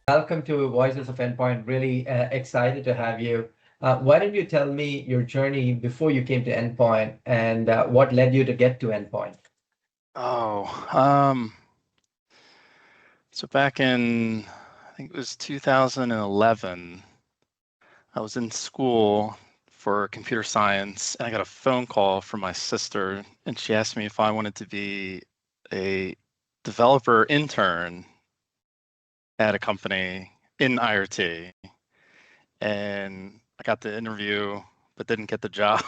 Welcome to Voices of Endpoint. Really excited to have you. Why don't you tell me your journey before you came to Endpoint and what led you to get to Endpoint? Oh, um, so back in, I think it was 2011, I was in school for computer science and I got a phone call from my sister and she asked me if I wanted to be a developer intern at a company in IRT. And I got the interview, but didn't get the job.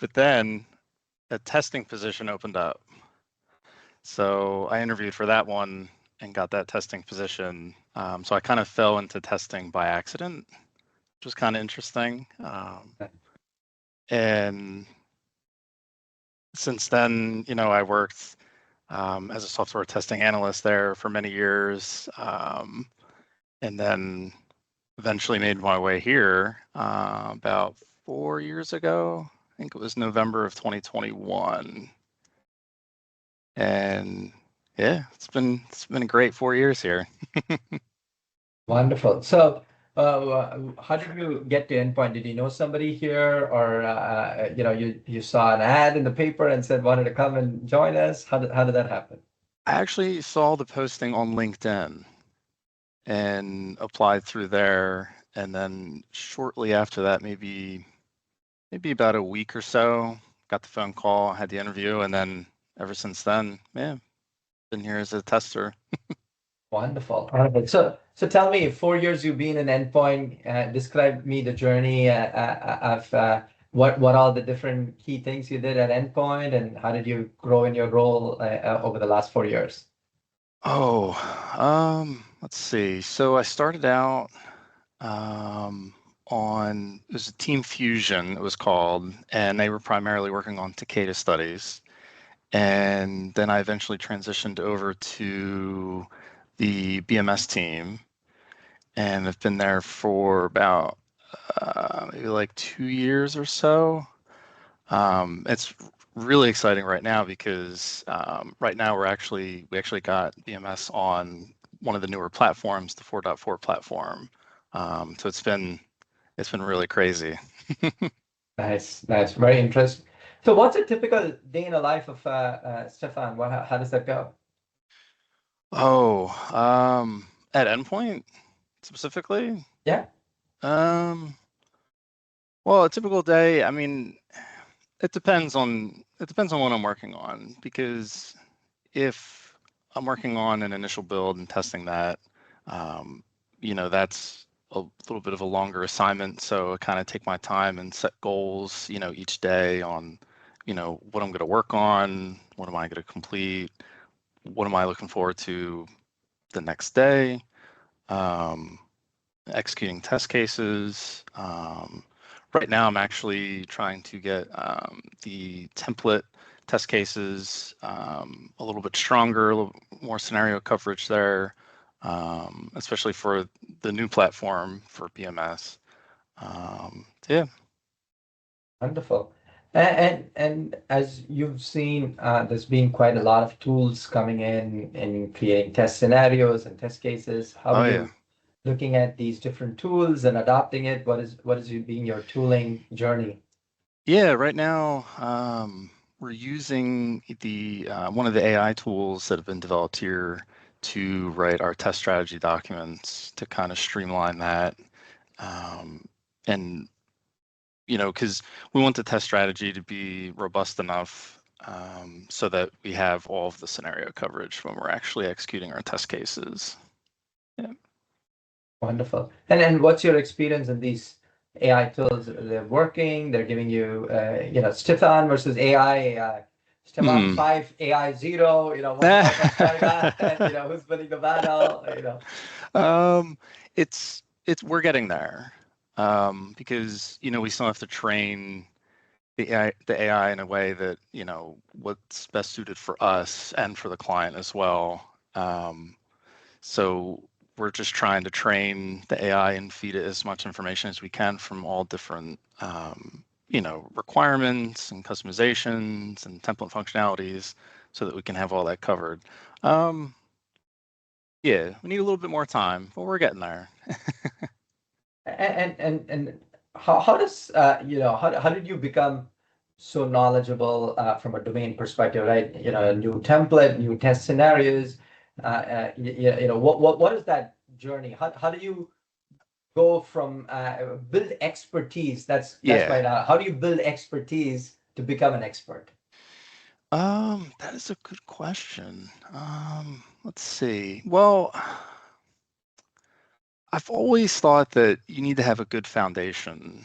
But then a testing position opened up. So I interviewed for that one and got that testing position. So I kind of fell into testing by accident, which was kind of interesting. And since then, I worked as a software testing analyst there for many years, and then eventually made my way here about 4 years ago. I think it was November of 2021. And yeah, it's been a great 4 years here. Wonderful. So, how did you get to Endpoint? Did you know somebody here, or you saw an ad in the paper and said wanted to come and join us? How did that happen? I actually saw the posting on LinkedIn and applied through there. And then shortly after that, maybe about a week or so, got the phone call, had the interview, and then ever since then, yeah, been here as a tester. Wonderful. Wonderful. So tell me, 4 years you've been in Endpoint. Describe me the journey of what all the different key things you did at Endpoint, and how did you grow in your role over the last 4 years? Oh, let's see. So I started out um, on, it was a Team Fusion, it was called, and they were primarily working on Takeda studies. And then I eventually transitioned over to the BMS team, and I've been there for about maybe like 2 years or so. It's really exciting right now because right now we actually got BMS on one of the newer platforms, the 4.4 platform. So it's been really crazy. Nice, nice, very interesting. So what's a typical day in the life of Stefan? How does that go? Oh, at Endpoint specifically? Yeah. Um, well, a typical day, I mean, it depends on what I'm working on, because if I'm working on an initial build and testing that, um, that's a little bit of a longer assignment. So I kind of take my time and set goals, each day on, what I'm going to work on, what am I going to complete, what am I looking forward to the next day, um, executing test cases. Right now, I'm actually trying to get the template test cases a little bit stronger, a little more scenario coverage there, especially for the new platform for BMS. Yeah. Wonderful. And as you've seen, there's been quite a lot of tools coming in creating test scenarios and test cases. How are Oh, yeah. you looking at these different tools and adopting it? What is being your tooling journey? Yeah, right now, we're using the one of the AI tools that have been developed here to write our test strategy documents to kind of streamline that. Um, and because we want the test strategy to be robust enough so that we have all of the scenario coverage when we're actually executing our test cases. Yeah. Wonderful. And what's your experience in these AI tools? They're working, they're giving you, Stefan versus AI, Stefan Hmm. 5, AI 0, what's going on? And, who's winning the battle? um, it's we're getting there because we still have to train the AI in a way that what's best suited for us and for the client as well. So we're just trying to train the AI and feed it as much information as we can from all different requirements and customizations and template functionalities so that we can have all that covered. Um, Yeah, we need a little bit more time, but we're getting there. And how does how did you become so knowledgeable from a domain perspective, right? A new template, new test scenarios. What is that journey? How do you go from build expertise? That's Yeah. right. How do you build expertise to become an expert? That is a good question. Let's see. Well, I've always thought that you need to have a good foundation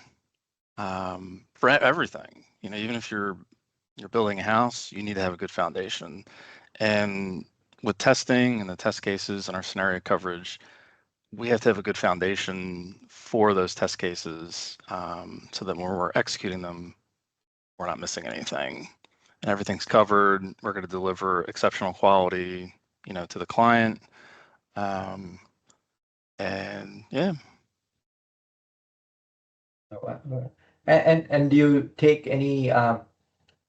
for everything. Even if you're building a house, you need to have a good foundation. And with testing and the test cases and our scenario coverage, we have to have a good foundation for those test cases, so that when we're executing them, we're not missing anything and everything's covered. We're going to deliver exceptional quality, to the client. Um, and yeah. And do you take any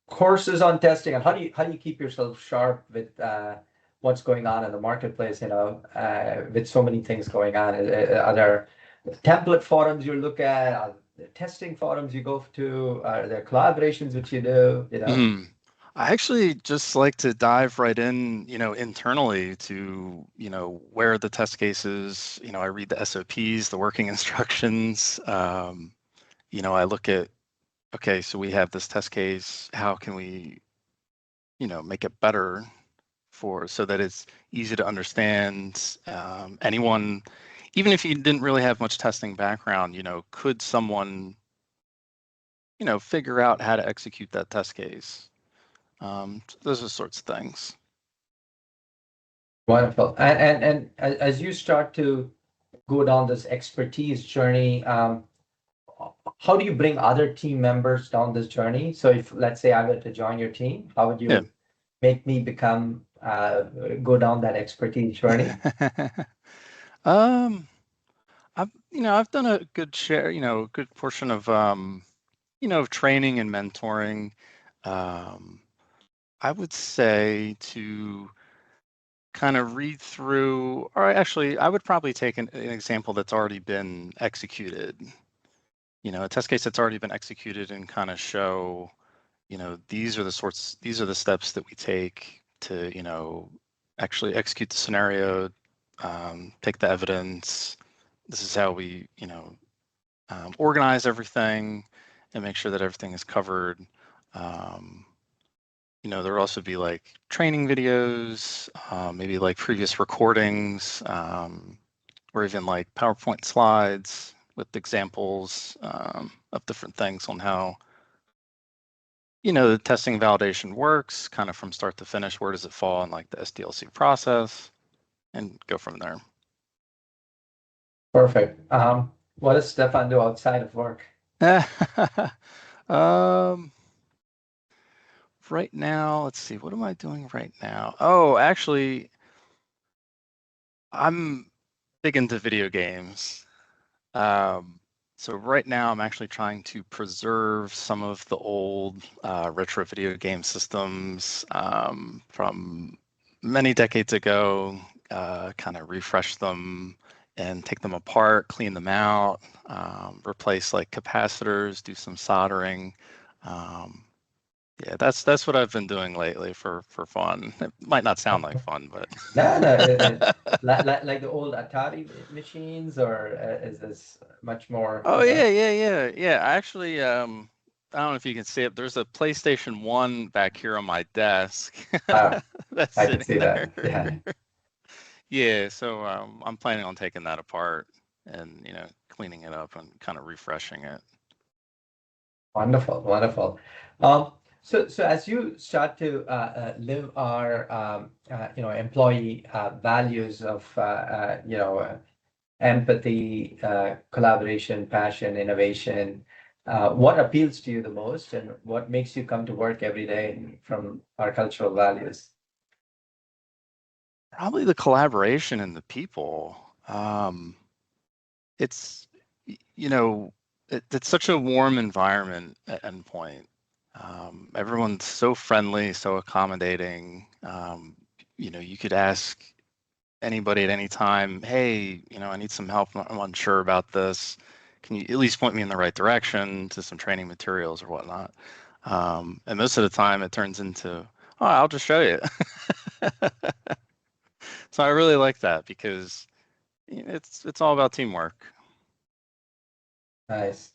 courses on testing, and how do you keep yourself sharp with what's going on in the marketplace, with so many things going on? Are there template forums you look at? Are there testing forums you go to? Are there collaborations which you do? Mhm. I actually just like to dive right in, internally to, where are the test cases. I read the SOPs, the working instructions. I look at, okay, so we have this test case. How can we, make it better so that it's easy to understand? Anyone, even if you didn't really have much testing background, could someone, figure out how to execute that test case? Those are sorts of things. Wonderful. And as you start to go down this expertise journey, how do you bring other team members down this journey? So if, let's say, I were to join your team, how would Yeah. you make me go down that expertise journey? um, I've done a good share, a good portion of of training and mentoring. Um, I would say to kind of read through, or actually, I would probably take an example that's already been executed. A test case that's already been executed and kind of show, these are the steps that we take to, actually execute the scenario, take the evidence. This is how we, organize everything and make sure that everything is covered. Um, there'll also be like training videos, maybe like previous recordings, or even like PowerPoint slides with examples of different things on how, the testing validation works, kind of from start to finish. Where does it fall in like the SDLC process, and go from there. Perfect. What does Stefan do outside of work? um, right now, let's see, what am I doing right now? Oh, actually, I'm big into video games. Um, so right now I'm actually trying to preserve some of the old retro video game systems from many decades ago, kind of refresh them and take them apart, clean them out, replace like capacitors, do some soldering. Um, yeah, that's what I've been doing lately for fun. It might not sound like fun, but No, no, like the old Atari machines, or is this much more, oh yeah. Actually, I don't know if you can see it. There's a PlayStation 1 back here on my desk uh, that's I can sitting see that. there. Yeah. Yeah, so I'm planning on taking that apart and cleaning it up and kind of refreshing it. Wonderful, wonderful. So as you start to live our employee values of empathy, collaboration, passion, innovation, what appeals to you the most, and what makes you come to work every day from our cultural values? Probably the collaboration and the people. It's you know it's such a warm environment at Endpoint. Everyone's so friendly, so accommodating. You could ask anybody at any time, hey, I need some help. I'm unsure about this. Can you at least point me in the right direction to some training materials or whatnot? And most of the time it turns into, oh, I'll just show you. So I really like that because it's all about teamwork. Nice.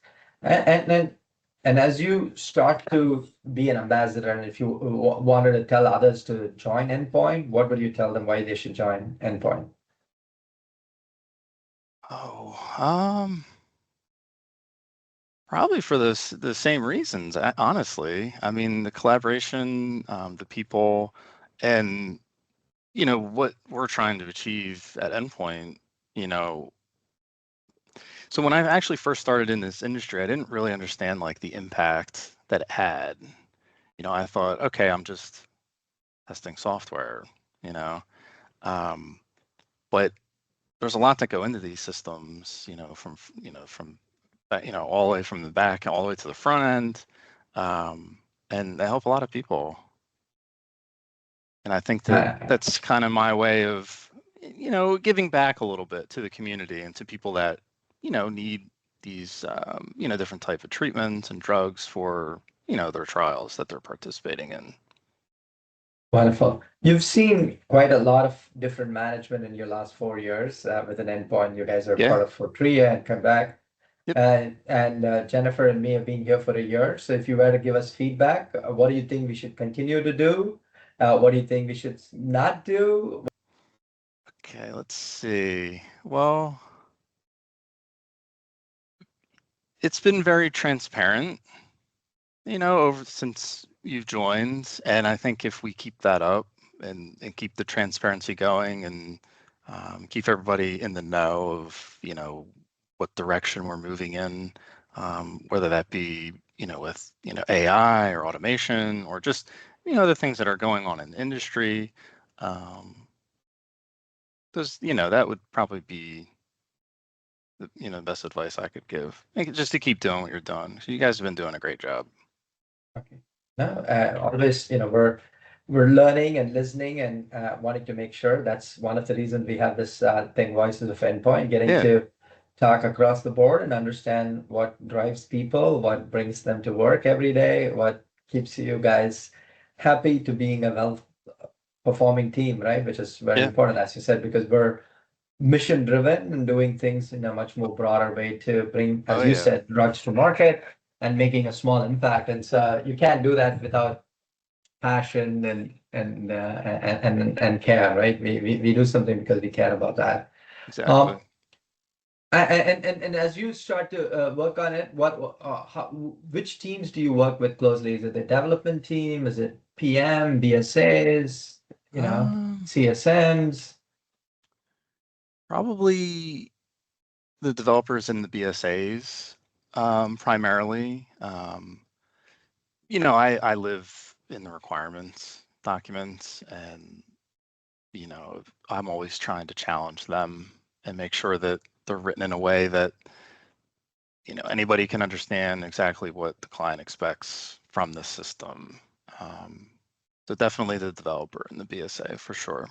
And as you start to be an ambassador, and if you wanted to tell others to join Endpoint, what would you tell them why they should join Endpoint? Oh, probably for the same reasons, honestly. I mean, the collaboration, the people, and what we're trying to achieve at Endpoint, you know. So when I actually first started in this industry, I didn't really understand like the impact that it had. I thought, okay, I'm just testing software, you know. Um, but there's a lot that go into these systems, from all the way from the back all the way to the front end, and they help a lot of people. And I think that Uh, that's kind of my way of, giving back a little bit to the community and to people that, need these, different type of treatments and drugs for, their trials that they're participating in. Wonderful. You've seen quite a lot of different management in your last 4 years with an Endpoint. You guys are Yeah. part of Fortria and come back. Yep. And Jennifer and me have been here for a year. So if you were to give us feedback, what do you think we should continue to do? What do you think we should not do? Okay, let's see. Well, it's been very transparent, over since you've joined. And I think if we keep that up and keep the transparency going and keep everybody in the know of, what direction we're moving in, whether that be, with, AI or automation or just, the things that are going on in the industry, those, that would probably be the best advice I could give. Just to keep doing what you're doing. So you guys have been doing a great job. Okay. No, always, we're learning and listening and wanting to make sure. That's one of the reasons we have this thing, Voices of Endpoint, getting Yeah. to talk across the board and understand what drives people, what brings them to work every day, what keeps you guys happy to being a well-performing team, right? Which is very Yeah. important, as you said, because we're mission driven and doing things in a much more broader way to bring, Oh as you yeah. said, drugs to market and making a small impact. And so you can't do that without passion and care, right? We do something because we care about that. Exactly. Um, and as you start to work on it, which teams do you work with closely? Is it the development team? Is it PM, BSAs, Um, CSMs? Probably the developers and the BSAs, primarily. I live in the requirements documents, and I'm always trying to challenge them and make sure that they're written in a way that anybody can understand exactly what the client expects from the system. Um, so definitely the developer and the BSA for sure.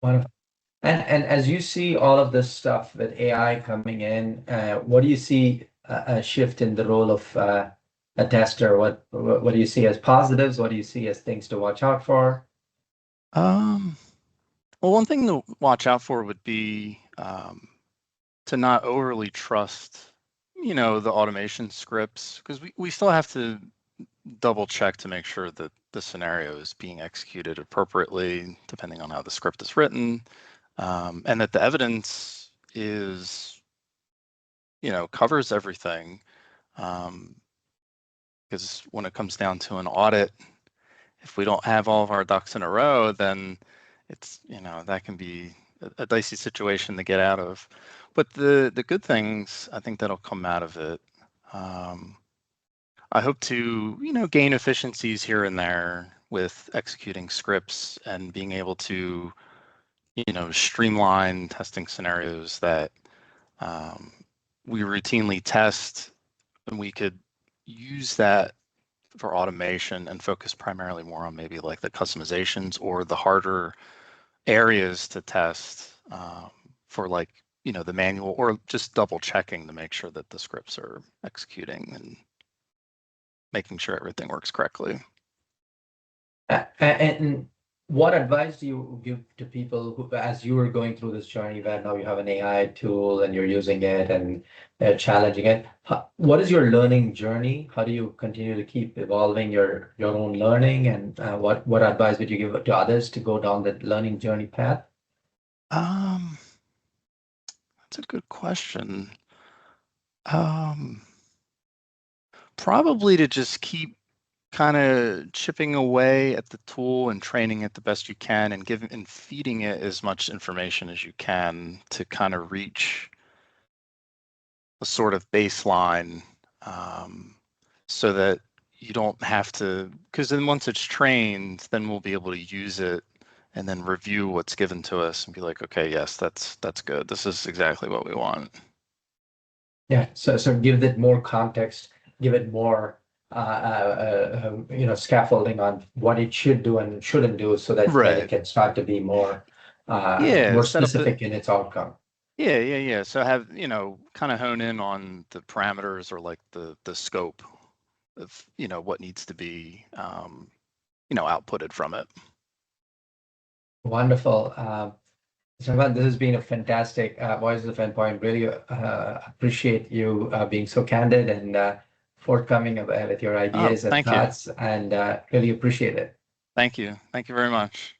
Wonderful. And as you see all of this stuff with AI coming in, what do you see a shift in the role of a tester? What do you see as positives? What do you see as things to watch out for? Um, well, one thing to watch out for would be to not overly trust, the automation scripts, because we still have to double check to make sure that the scenario is being executed appropriately, depending on how the script is written, and that the evidence is, covers everything. Because when it comes down to an audit, if we don't have all of our ducks in a row, then it's, that can be a dicey situation to get out of. But the good things, I think that'll come out of it. Um, I hope to, gain efficiencies here and there with executing scripts and being able to, streamline testing scenarios that um, we routinely test, and we could use that for automation and focus primarily more on maybe like the customizations or the harder areas to test for like, the manual, or just double checking to make sure that the scripts are executing and making sure everything works correctly. And what advice do you give to people who, as you were going through this journey where now you have an AI tool and you're using it and challenging it? What is your learning journey? How do you continue to keep evolving your own learning? And what advice would you give to others to go down that learning journey path? That's a good question. Probably to just keep kind of chipping away at the tool and training it the best you can, and giving and feeding it as much information as you can to kind of reach a sort of baseline, so that you don't have to, because then once it's trained, then we'll be able to use it and then review what's given to us and be like, okay, yes, that's good. This is exactly what we want. Yeah, so give it more context, give it more scaffolding on what it should do and shouldn't do, so that then it Right. can start to be more Yeah, more set up the specific in its outcome. yeah. So have, kind of hone in on the parameters, or like the scope of, what needs to be outputted from it. Wonderful. Srivatsan, this has been a fantastic Voices of Endpoint. Really appreciate you being so candid and forthcoming with your Oh, ideas and thank you. thoughts, and really appreciate it. Thank you. Thank you very much.